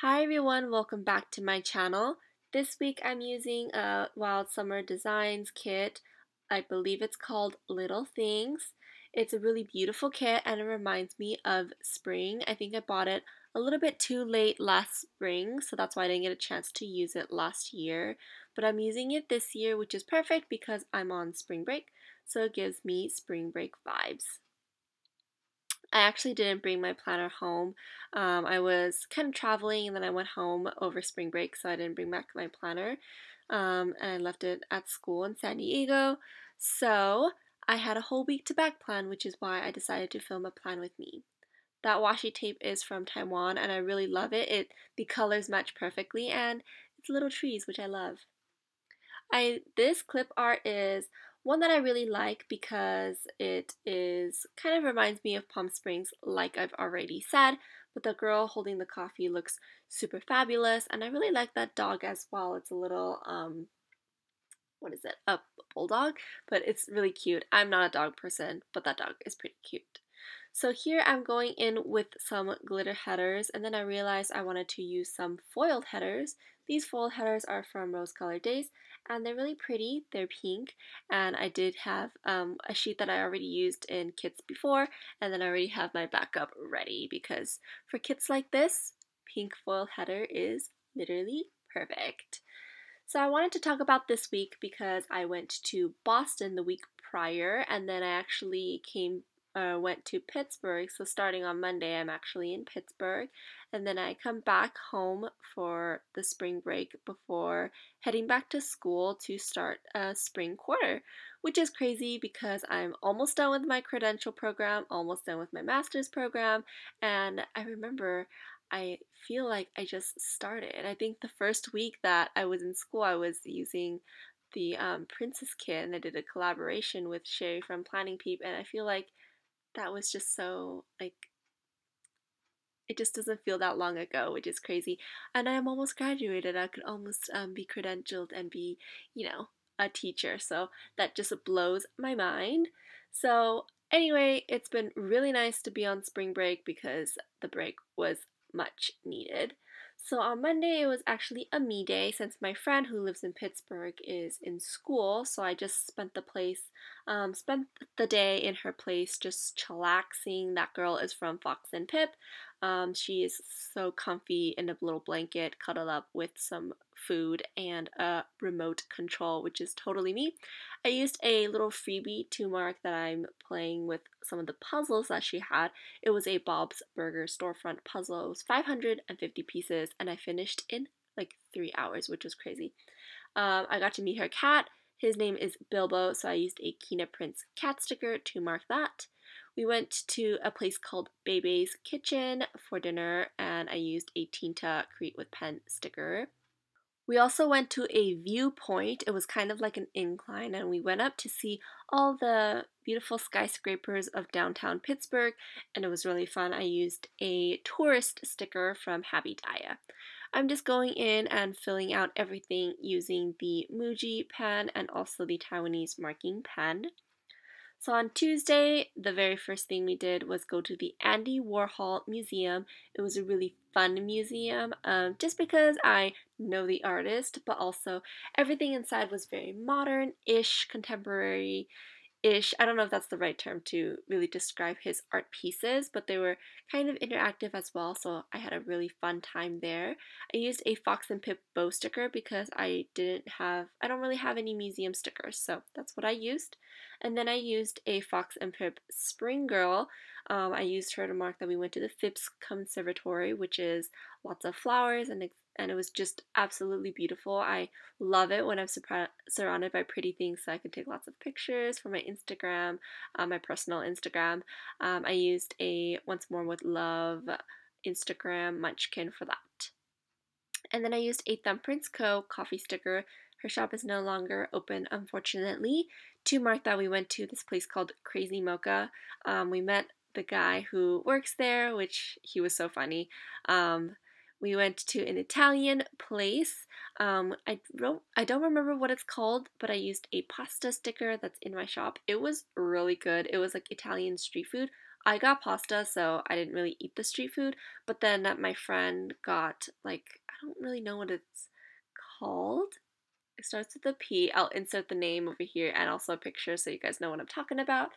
Hi everyone, welcome back to my channel. This week I'm using a Wild Summer Designs kit. I believe it's called Little Things. It's a really beautiful kit and it reminds me of spring. I think I bought it a little bit too late last spring, so that's why I didn't get a chance to use it last year. But I'm using it this year, which is perfect because I'm on spring break, so it gives me spring break vibes. I actually didn't bring my planner home. I was kind of traveling and then I went home over spring break, so I didn't bring back my planner. And I left it at school in San Diego. So I had a whole week to back plan, which is why I decided to film a plan with me. That washi tape is from Taiwan and I really love it. The colors match perfectly and it's little trees, which I love. This clip art is one that I really like because it is kind of reminds me of Palm Springs, like I've already said, but the girl holding the coffee looks super fabulous, and I really like that dog as well. It's a little what is it? A bulldog, but it's really cute. I'm not a dog person, but that dog is pretty cute. So here I'm going in with some glitter headers, and then I realized I wanted to use some foiled headers. These foiled headers are from Rose Colored Days, and they're really pretty. They're pink, and I did have a sheet that I already used in kits before, and then I already have my backup ready because for kits like this, pink foil header is literally perfect. So I wanted to talk about this week because I went to Boston the week prior, and then I actually went to Pittsburgh. So starting on Monday, I'm actually in Pittsburgh, and then I come back home for the spring break before heading back to school to start a spring quarter, which is crazy because I'm almost done with my credential program, almost done with my master's program, and I remember I feel like I just started. I think the first week that I was in school, I was using the Princess Kit, and I did a collaboration with Sherry from Planning Peep, and I feel like that was just so, like, it just doesn't feel that long ago, which is crazy. And I'm almost graduated. I could almost be credentialed and be, a teacher. So that just blows my mind. So, anyway, it's been really nice to be on spring break because the break was much needed. So on Monday, it was actually a me day since my friend who lives in Pittsburgh is in school. So I just spent the day in her place, just chillaxing. That girl is from Fox and Pip. She is so comfy in a little blanket, cuddled up with some food and a remote control, which is totally me. I used a little freebie to mark that I'm playing with some of the puzzles that she had. It was a Bob's Burger storefront puzzle. It was 550 pieces, and I finished in like 3 hours, which was crazy. I got to meet her cat. His name is Bilbo, so I used a Kina Prince cat sticker to mark that. We went to a place called Bebe's Kitchen for dinner, and I used a Tinta Create with Pen sticker. We also went to a viewpoint. It was kind of like an incline, and we went up to see all the beautiful skyscrapers of downtown Pittsburgh, and it was really fun. I used a tourist sticker from Happy Daya. I'm just going in and filling out everything using the Muji pen and also the Taiwanese marking pen. So on Tuesday, the very first thing we did was go to the Andy Warhol Museum. It was a really fun museum, just because I know the artist, but also everything inside was very modern-ish, contemporary, ish. I don't know if that's the right term to really describe his art pieces, but they were kind of interactive as well, so I had a really fun time there. I used a Fox and Pip bow sticker because I don't really have any museum stickers, so that's what I used. And then I used a Fox and Pip Spring Girl. I used her to mark that we went to the Phipps Conservatory, which is lots of flowers, and it was just absolutely beautiful. I love it when I'm surrounded by pretty things so I can take lots of pictures for my Instagram, my personal Instagram. I used a Once More with Love Instagram munchkin for that. And then I used a Thumbprints Co. coffee sticker. Her shop is no longer open, unfortunately, to mark that we went to this place called Crazy Mocha. We met the guy who works there, which he was so funny. We went to an Italian place. I don't remember what it's called, but I used a pasta sticker that's in my shop. It was really good. It was like Italian street food. I got pasta, so I didn't really eat the street food. But then my friend got like, I don't really know what it's called. It starts with a P. I'll insert the name over here and also a picture so you guys know what I'm talking about.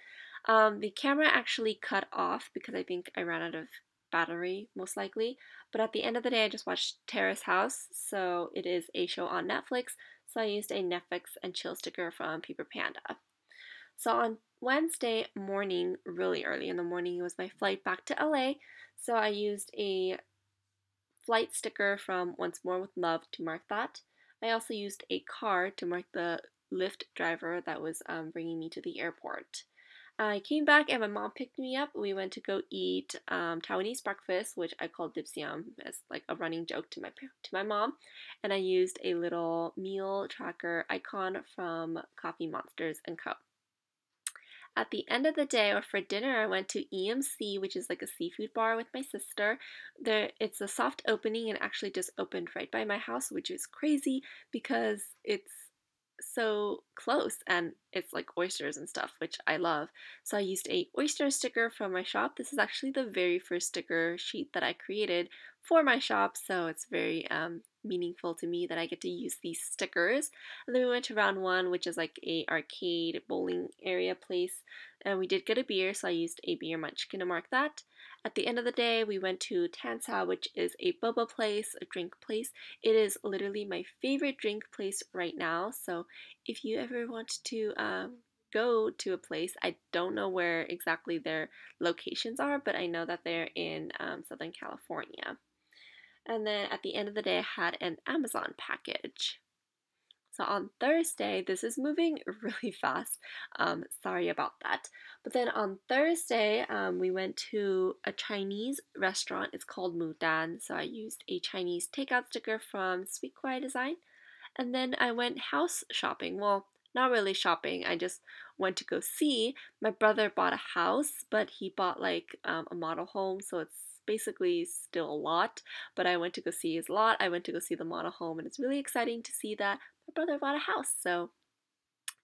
The camera actually cut off because I think I ran out of battery, most likely. But at the end of the day, I just watched Terrace House, so it is a show on Netflix. So I used a Netflix and chill sticker from Paper Panda. So on Wednesday morning, really early in the morning, it was my flight back to LA. So I used a flight sticker from Once More with Love to mark that. I also used a card to mark the Lyft driver that was bringing me to the airport. I came back and my mom picked me up. We went to go eat Taiwanese breakfast, which I called dim sum as like a running joke to my mom. And I used a little meal tracker icon from Coffee Monsters and Co. At the end of the day, or for dinner, I went to EMC, which is like a seafood bar with my sister. It's a soft opening and actually just opened right by my house, which is crazy because it's so close and it's like oysters and stuff, which I love. So I used a oyster sticker from my shop. This is actually the very first sticker sheet that I created for my shop, so it's very meaningful to me that I get to use these stickers. And then we went to round one, which is like a arcade bowling area place, and we did get a beer, so I used a beer munchkin to mark that. At the end of the day, we went to Tansa, which is a boba place, a drink place. It is literally my favorite drink place right now. So if you ever want to go to a place, I don't know where exactly their locations are, but I know that they're in Southern California. And then at the end of the day, I had an Amazon package. So on Thursday, this is moving really fast. Sorry about that. But then on Thursday, we went to a Chinese restaurant. It's called Mudan. So I used a Chinese takeout sticker from Sweet Quiet Design. And then I went house shopping. Well, not really shopping. I just went to go see. My brother bought a house, but he bought like a model home, so it's basically still a lot. But I went to go see his lot. I went to go see the model home, and it's really exciting to see that my brother bought a house. So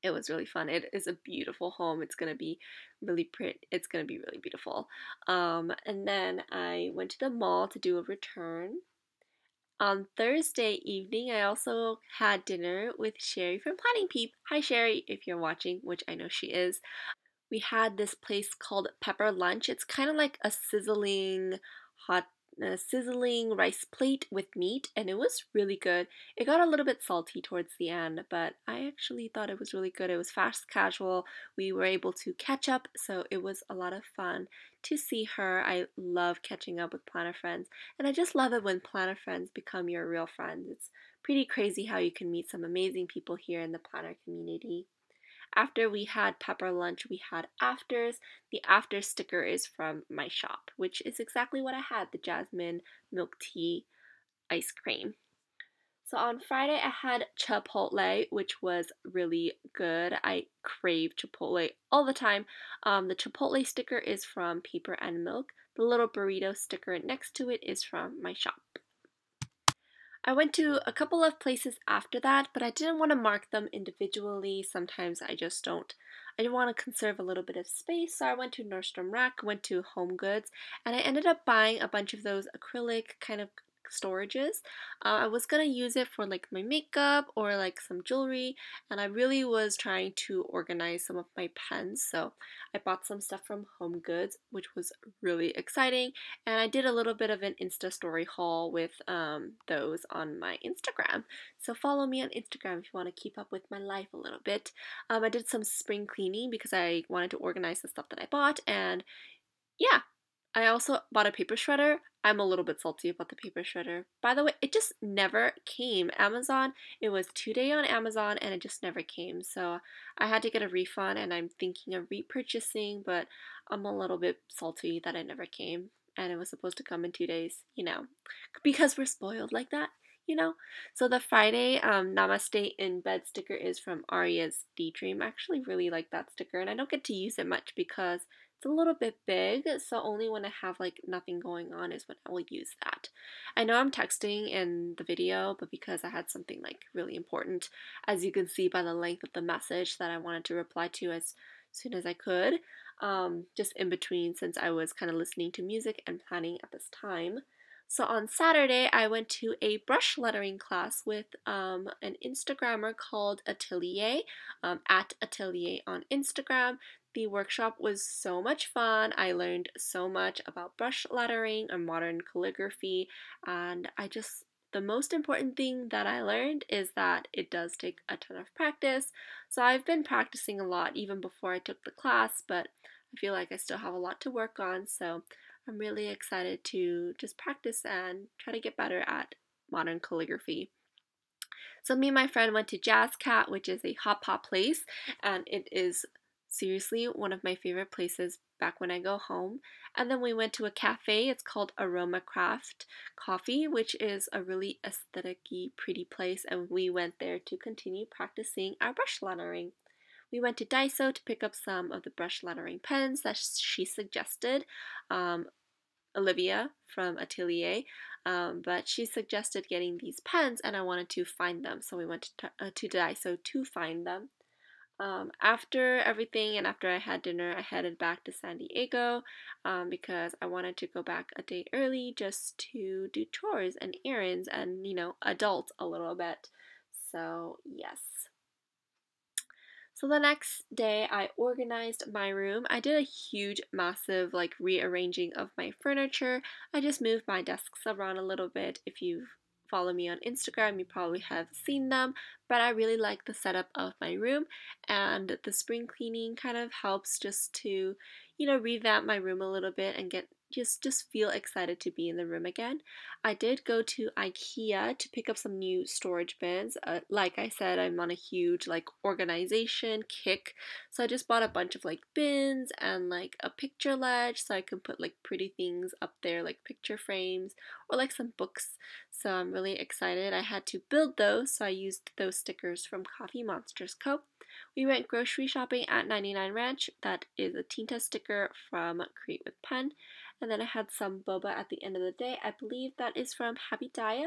it was really fun. It is a beautiful home. It's gonna be really pretty. It's gonna be really beautiful. And then I went to the mall to do a return. On Thursday evening, I also had dinner with Sherry from Planning Peep. Hi, Sherry, if you're watching, which I know she is. We had this place called Pepper Lunch. It's kind of like a hot, sizzling rice plate with meat, and it was really good. It got a little bit salty towards the end, but I actually thought it was really good. It was fast casual. We were able to catch up, so it was a lot of fun to see her. I love catching up with planner friends, and I just love it when planner friends become your real friends. It's pretty crazy how you can meet some amazing people here in the planner community. After we had pepper lunch, we had afters. The after sticker is from my shop, which is exactly what I had, the jasmine milk tea ice cream. So on Friday, I had Chipotle, which was really good. I crave Chipotle all the time. The Chipotle sticker is from Paper and Milk. The little burrito sticker next to it is from my shop. I went to a couple of places after that, but I didn't want to mark them individually. Sometimes I just don't. I want to conserve a little bit of space, so I went to Nordstrom Rack, went to Home Goods, and I ended up buying a bunch of those acrylic kind of storages. I was gonna use it for like my makeup or like some jewelry, and I really was trying to organize some of my pens, so I bought some stuff from Home Goods, which was really exciting, and I did a little bit of an Insta story haul with those on my Instagram. So follow me on Instagram if you want to keep up with my life a little bit. I did some spring cleaning because I wanted to organize the stuff that I bought, and yeah, I also bought a paper shredder. I'm a little bit salty about the paper shredder. By the way, it just never came. Amazon, it was 2 day on Amazon and it just never came. So I had to get a refund and I'm thinking of repurchasing, but I'm a little bit salty that it never came and it was supposed to come in 2 days, because we're spoiled like that. So the Friday Namaste in Bed sticker is from Aria's Daydream. I actually really like that sticker and I don't get to use it much because it's a little bit big, so only when I have like nothing going on is when I will use that. I know I'm texting in the video, but because I had something like really important, as you can see by the length of the message that I wanted to reply to as soon as I could. just in between since I was kind of listening to music and planning at this time. So on Saturday, I went to a brush lettering class with an Instagrammer called Atelier, at Atelier on Instagram. The workshop was so much fun. I learned so much about brush lettering and modern calligraphy, and the most important thing that I learned is that it does take a ton of practice. So I've been practicing a lot even before I took the class, but I feel like I still have a lot to work on, so I'm really excited to just practice and try to get better at modern calligraphy. So me and my friend went to Jazz Cat, which is a hot pot place, and it is seriously one of my favorite places back when I go home. And then we went to a cafe. It's called Aroma Craft Coffee, which is a really aesthetic-y, pretty place, and we went there to continue practicing our brush lettering. We went to Daiso to pick up some of the brush lettering pens that she suggested. Um, Olivia from Atelier, but she suggested getting these pens, and I wanted to find them, so we went to Daiso to find them. After everything and after I had dinner, I headed back to San Diego because I wanted to go back a day early just to do chores and errands and, adult a little bit. So, yes. So the next day, I organized my room. I did a huge, massive, rearranging of my furniture. I just moved my desks around a little bit. If you follow me on Instagram, you probably have seen them, but I really like the setup of my room, and the spring cleaning kind of helps just to, revamp my room a little bit and get just feel excited to be in the room again. I did go to IKEA to pick up some new storage bins. Like I said, I'm on a huge organization kick, so I just bought a bunch of bins and a picture ledge so I can put pretty things up there, like picture frames or some books. So I'm really excited. I had to build those, so I used those stickers from Coffee Monsters Co. We went grocery shopping at 99 Ranch. That is a Tinta sticker from Create with Pen. And then I had some boba at the end of the day. I believe that is from Happy Daya.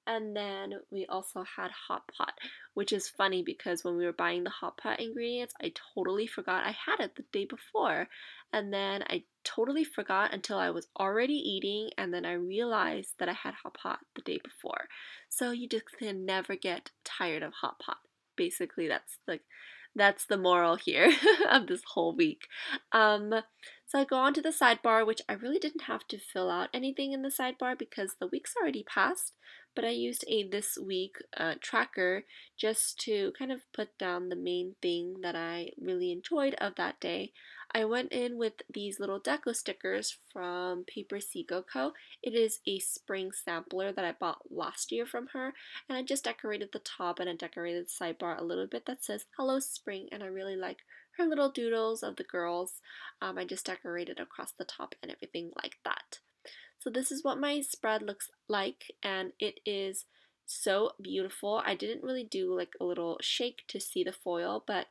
And then we also had hot pot, which is funny because when we were buying the hot pot ingredients, I totally forgot I had it the day before. And then I totally forgot until I was already eating, and then I realized that I had hot pot the day before. So you just can never get tired of hot pot. Basically, that's the moral here of this whole week. So I go on to the sidebar, which I really didn't have to fill out anything in the sidebar because the week's already passed, but I used a this week tracker just to kind of put down the main thing that I really enjoyed of that day. I went in with these little deco stickers from Paper Seago Co. It is a spring sampler that I bought last year from her, and I just decorated the top and I decorated the sidebar a little bit that says Hello Spring, and I really like her little doodles of the girls. I just decorated across the top and everything like that. So this is what my spread looks like, and it is so beautiful. I didn't really do a little shake to see the foil, but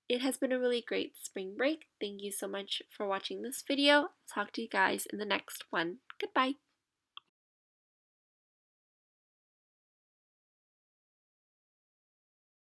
it has been a really great spring break. Thank you so much for watching this video. I'll talk to you guys in the next one. Goodbye.